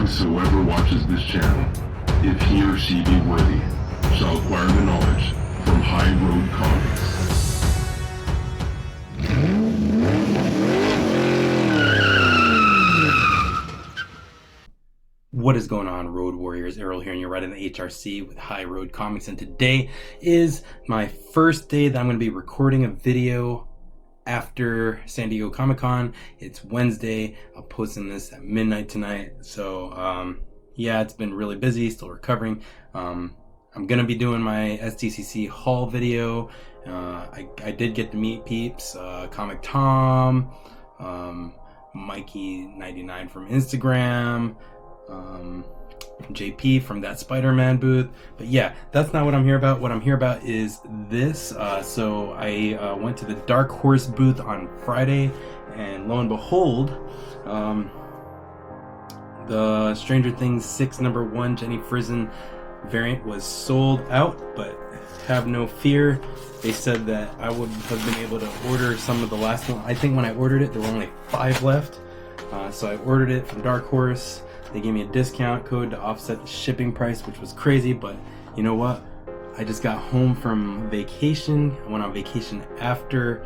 Whosoever watches this channel, if he or she be worthy, shall acquire the knowledge from High Road Comics. What is going on, Road Warriors? Errol here, and you're right in the HRC with High Road Comics, and today is my first day that I'm going to be recording a video after San Diego Comic-Con. It's Wednesday. I'm posting this at midnight tonight, so yeah, it's been really busy, still recovering. I'm going to be doing my SDCC haul video. I did get to meet peeps, Comic Tom, Mikey99 from Instagram, JP from that Spider-Man booth. But yeah, that's not what I'm here about. What I'm here about is this. So I went to the Dark Horse booth on Friday, and lo and behold, the Stranger Things 6 #1 Jenny Frison variant was sold out. But have no fear, they said that I would have been able to order some of the last one. I think when I ordered it, there were only 5 left. So I ordered it from Dark Horse. They gave me a discount code to offset the shipping price, which was crazy, but you know what? I just got home from vacation. I went on vacation after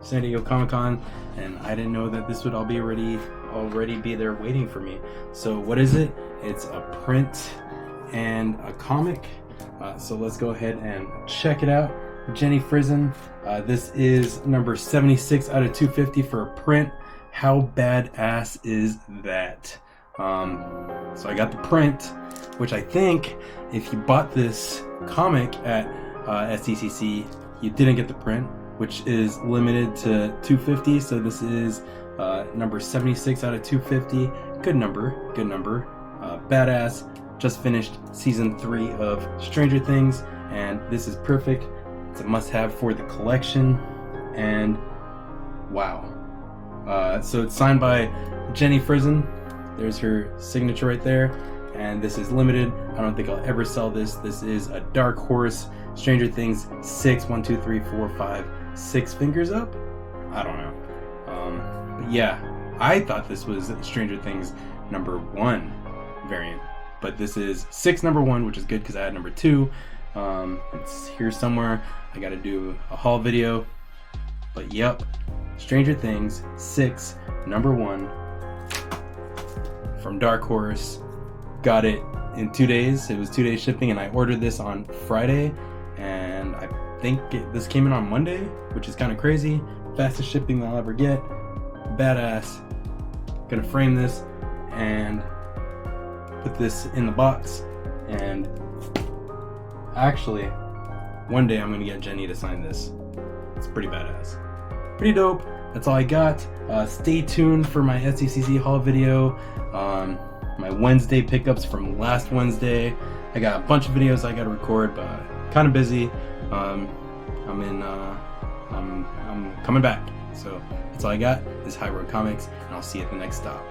San Diego Comic-Con, and I didn't know that this would all be already be there waiting for me. So what is it? It's a print and a comic. So let's go ahead and check it out. Jenny Frison. This is number 76 out of 250 for a print. How badass is that? So I got the print, which I think if you bought this comic at SDCC, you didn't get the print, which is limited to 250. So this is number 76 out of 250. Good number. Badass. Just finished season 3 of Stranger Things, and this is perfect. It's a must-have for the collection, and wow. So it's signed by Jenny Frison. There's her signature right there, and this is limited. I don't think I'll ever sell this. This is a Dark Horse Stranger Things 6, 1, 2, 3, 4, 5, 6 fingers up. I don't know. But yeah, I thought this was Stranger Things #1 variant, but this is 6 #1, which is good because I had #2. It's here somewhere. I got to do a haul video, but yep. Stranger Things 6 #1 from Dark Horse. Got it in 2 days. It was 2 days shipping, and I ordered this on Friday, and I think this came in on Monday, which is kind of crazy. Fastest shipping I'll ever get. Badass. Gonna frame this and put this in the box, and actually one day I'm gonna get Jenny to sign this. It's pretty badass. Pretty dope. That's all I got. Stay tuned for my SDCC haul video. My Wednesday pickups from last Wednesday. I got a bunch of videos I gotta record, but kind of busy. I'm coming back. So that's all I got. This is High Road Comics, and I'll see you at the next stop.